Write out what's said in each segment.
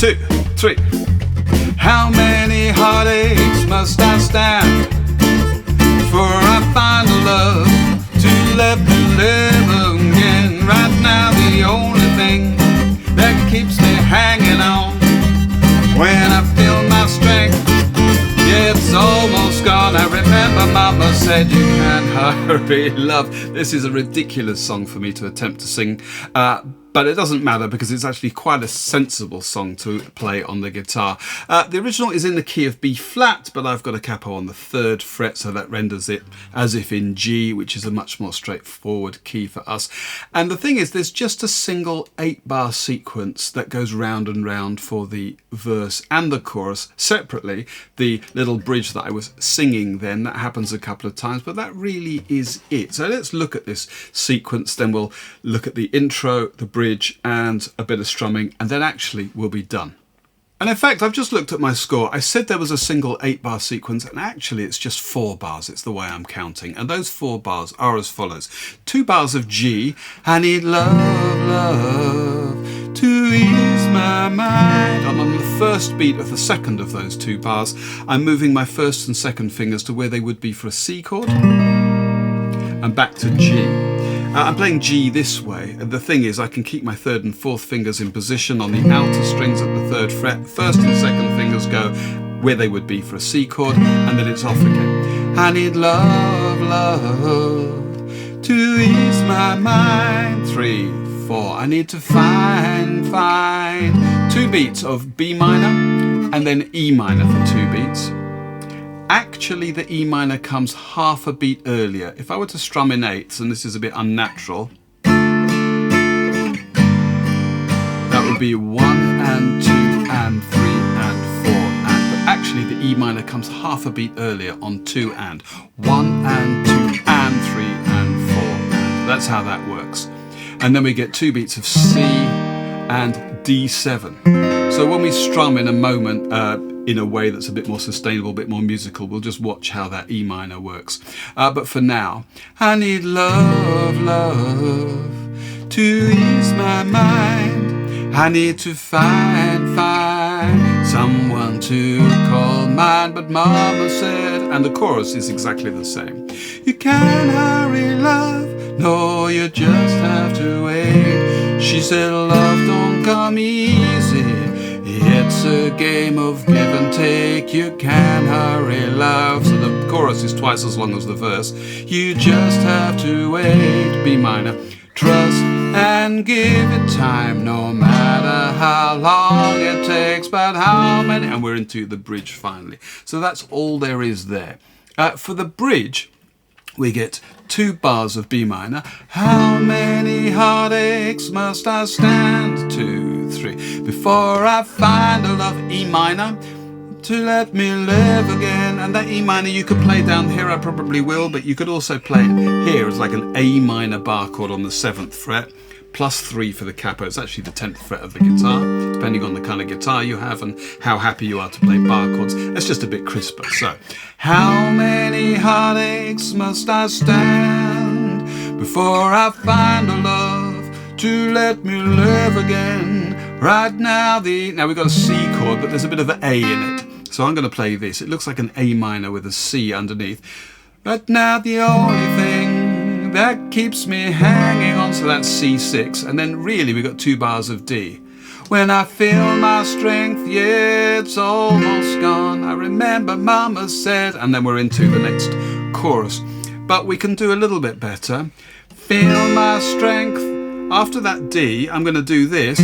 2, 3. How many heartaches must I stand before I find a love to let me live again? Right now the only thing that keeps me hanging on, when I feel my strength, yeah, it's almost gone. I remember Mama said you can't hurry love. This is a ridiculous song for me to attempt to sing, but it doesn't matter because it's actually quite a sensible song to play on the guitar. The original is in the key of B flat, but I've got a capo on the 3rd fret, so that renders it as if in G, which is a much more straightforward key for us. And the thing is, there's just a single 8-bar sequence that goes round and round for the verse and the chorus separately. The little bridge that I was singing then, that happens a couple of times, but that really is it. So let's look at this sequence, then we'll look at the intro, the bridge, and a bit of strumming, and then actually we'll be done. And in fact, I've just looked at my score. I said there was a single 8-bar sequence, and actually it's just 4 bars. It's the way I'm counting. And those 4 bars are as follows. 2 bars of G. I need love, love to ease my mind. And on the first beat of the second of those 2 bars, I'm moving my first and second fingers to where they would be for a C chord, and back to G. I'm playing G this way, and the thing is I can keep my 3rd and 4th fingers in position on the outer strings at the 3rd fret. 1st and 2nd fingers go where they would be for a C chord, and then it's off again. I need love, love to ease my mind. 3, 4. I need to find 2 beats of B minor and then E minor for 2 beats. Actually, the E minor comes half a beat earlier. If I were to strum in 8ths, and this is a bit unnatural, that would be 1 and 2 and 3 and 4 and. But actually, the E minor comes half a beat earlier on 2 and. 1 and 2 and 3 and 4 and. That's how that works. And then we get 2 beats of C and D7. So when we strum in a moment, in a way that's a bit more sustainable, a bit more musical, we'll just watch how that E minor works. But for now, I need love, love to ease my mind. I need to find someone to call mine. But Mama said, and the chorus is exactly the same. You can't hurry love, no, you just have to wait. She said, love don't come easy. It's a game of give and take. You can't hurry love. So the chorus is twice as long as the verse. You just have to wait. B minor. Trust and give it time, no matter how long it takes, but how many. And we're into the bridge finally. So that's all there is there. For the bridge, we get 2 bars of B minor. How many heartaches must I stand? 2, 3. Before I find a love, E minor, to let me live again. And that E minor you could play down here, I probably will, but you could also play it here as like an A minor bar chord on the 7th fret, plus 3 for the capo. It's actually the 10th fret of the guitar, depending on the kind of guitar you have and how happy you are to play bar chords. It's just a bit crisper. So, how many heartaches must I stand before I find a love to let me live again? Right now now we've got a C chord, but there's a bit of an A in it. So I'm going to play this. It looks like an A minor with a C underneath. But now the only thing that keeps me hanging on, so that's C6, and then really we've got 2 bars of D. When I feel my strength, yeah, it's almost gone. I remember Mama said, and then we're into the next chorus. But we can do a little bit better. Feel my strength. After that D, I'm going to do this,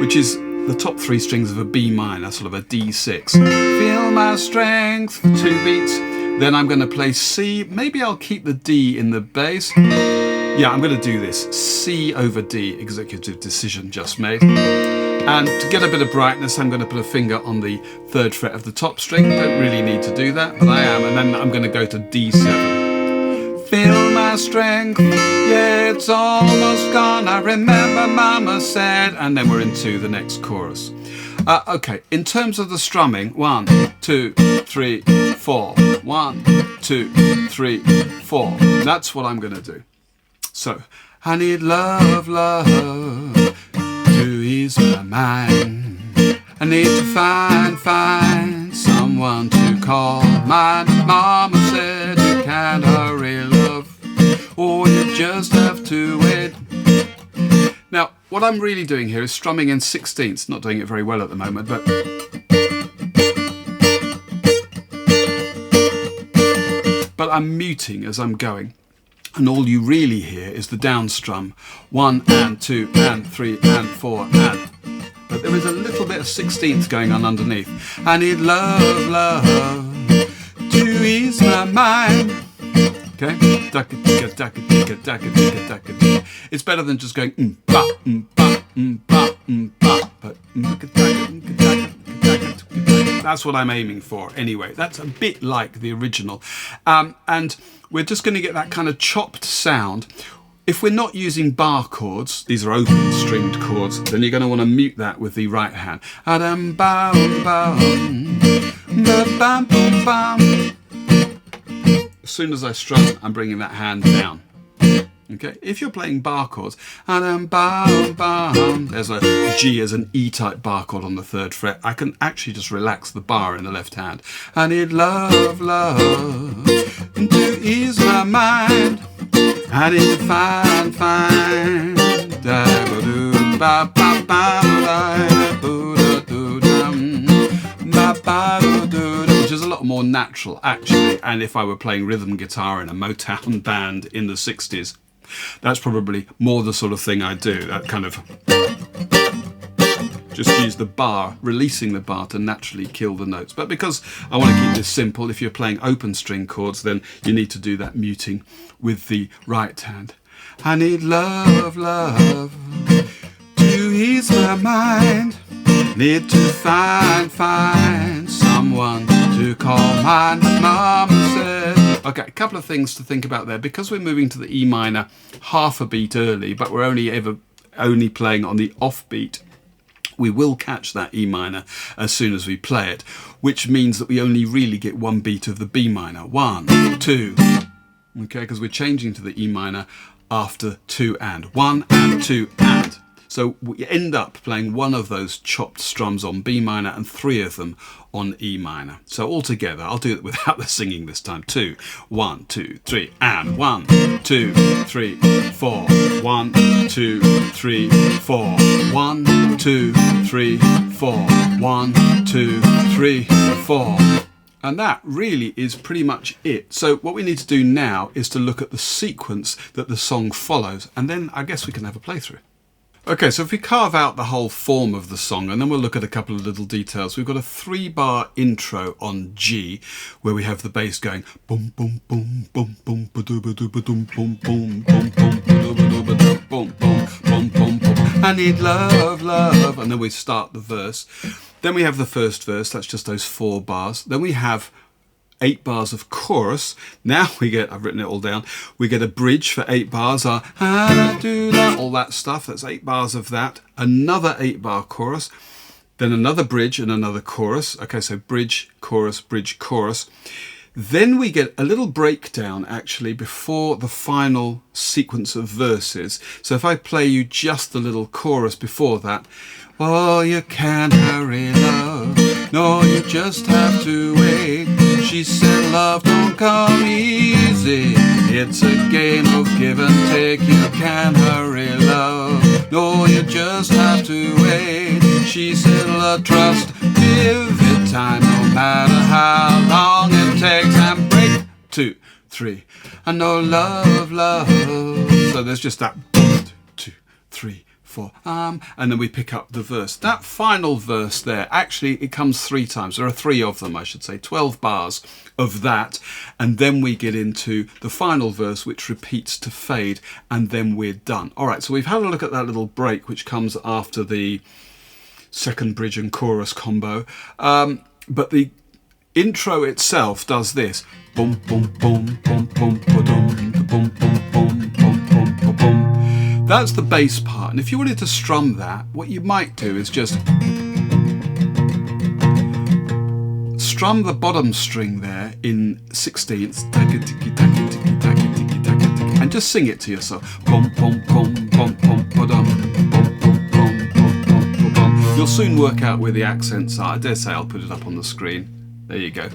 which is the top 3 strings of a B minor, sort of a D6. Feel my strength for 2 beats. Then I'm going to play C. Maybe I'll keep the D in the bass. Yeah, I'm going to do this. C over D, executive decision just made. And to get a bit of brightness, I'm going to put a finger on the 3rd fret of the top string. Don't really need to do that, but I am. And then I'm going to go to D7. Feel my strength, yeah, it's almost gone. I remember Mama said, and then we're into the next chorus. Okay, in terms of the strumming, 1, 2, 3, 4. 1, 2, 3, 4. That's what I'm going to do. So, I need love, love to ease my mind. need to find someone to call. My mama said you can't hurry love, or you just have to wait. Now, what I'm really doing here is strumming in 16ths, not doing it very well at the moment, but I'm muting as I'm going. And all you really hear is the down strum. 1 and 2 and 3 and 4 and. But there is a little bit of 16th going on underneath. I need love, love to ease my mind. Okay? It's better than just going ba, ba, ba, ba. But that's what I'm aiming for anyway. That's a bit like the original. And we're just going to get that kind of chopped sound. If we're not using bar chords, these are open stringed chords, then you're going to want to mute that with the right hand. As soon as I strum, I'm bringing that hand down. Okay, if you're playing bar chords, there's a G as an E type bar chord on the 3rd fret, I can actually just relax the bar in the left hand. I need love, love to ease my mind. I need to find which is a lot more natural actually, and if I were playing rhythm guitar in a Motown band in the 60s, that's probably more the sort of thing I do, that kind of just use the bar, releasing the bar to naturally kill the notes. But because I want to keep this simple, if you're playing open string chords, then you need to do that muting with the right hand. I need love, love to ease my mind. Need to find someone to call. My mama said. Okay, a couple of things to think about there. Because we're moving to the E minor half a beat early, but we're only playing on the off beat, we will catch that E minor as soon as we play it, which means that we only really get one beat of the B minor. 1, 2. Okay, because we're changing to the E minor after 2 and. 1 and 2 and. So we end up playing one of those chopped strums on B minor and 3 of them on E minor. So altogether, I'll do it without the singing this time. 2, 1, 2, 3, and 1, 2, 3, 4. 1, 2, 3, 4. 1, 2, 3, 4. 1, 2, 3, 4. And that really is pretty much it. So what we need to do now is to look at the sequence that the song follows, and then I guess we can have a playthrough. Okay, so if we carve out the whole form of the song, and then we'll look at a couple of little details. We've got a 3-bar intro on G, where we have the bass going boom boom boom boom boom ba doo ba doo ba doom boom boom boom boom ba doo ba doo ba doo boom boom boom boom boom. I need love, love, and then we start the verse. Then we have the first verse. That's just those 4 bars. Then we have 8 bars of chorus. Now we get, I've written it all down, we get a bridge for 8 bars, all that stuff, that's 8 bars of that, another 8-bar chorus, then another bridge and another chorus. Okay, so bridge, chorus, bridge, chorus. Then we get a little breakdown actually before the final sequence of verses. So if I play you just the little chorus before that, oh, you can't hurry love, no, you just have to wait. She said love don't come easy, it's a game of give and take. You can't hurry love, no, you just have to wait. She said love, trust, give it time, no matter how long it takes. And break, 2, 3, I know love, love. So there's just that 1, 2, 3, 4, and then we pick up the verse. That final verse there, actually it comes 3 times. There are 3 of them, I should say, 12 bars of that, and then we get into the final verse, which repeats to fade, and then we're done. All right, so we've had a look at that little break which comes after the second bridge and chorus combo, but the intro itself does this: boom boom boom boom boom boom boom boom boom boom boom boom. That's the bass part, and if you wanted to strum that, what you might do is just strum the bottom string there in 16ths, and just sing it to yourself. Boom, boom, boom, boom, boom, ba-dum, boom, boom, boom, boom, boom, boom. You'll soon work out where the accents are. I dare say I'll put it up on the screen. There you go.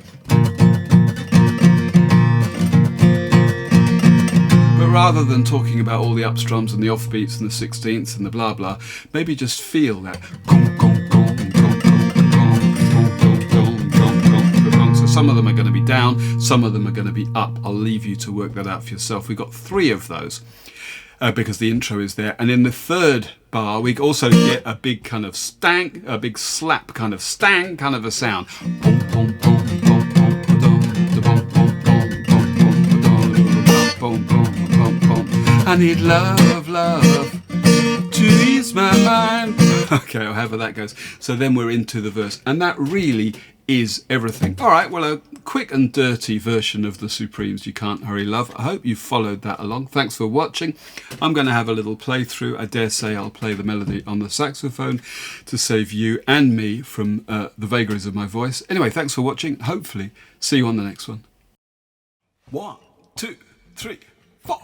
But rather than talking about all the upstrums and the offbeats and the sixteenths and the blah blah, maybe just feel that. So some of them are going to be down, some of them are going to be up. I'll leave you to work that out for yourself. We've got 3 of those because the intro is there. And in the third bar, we also get a big kind of stank, a big slap kind of stang kind of a sound. I need love, love to ease my mind. Okay, or however that goes. So then we're into the verse, and that really is everything. All right, well, a quick and dirty version of the Supremes' You Can't Hurry Love. I hope you followed that along. Thanks for watching. I'm going to have a little playthrough. I dare say I'll play the melody on the saxophone to save you and me from the vagaries of my voice. Anyway, thanks for watching. Hopefully, see you on the next one. 1, 2, 3, 4.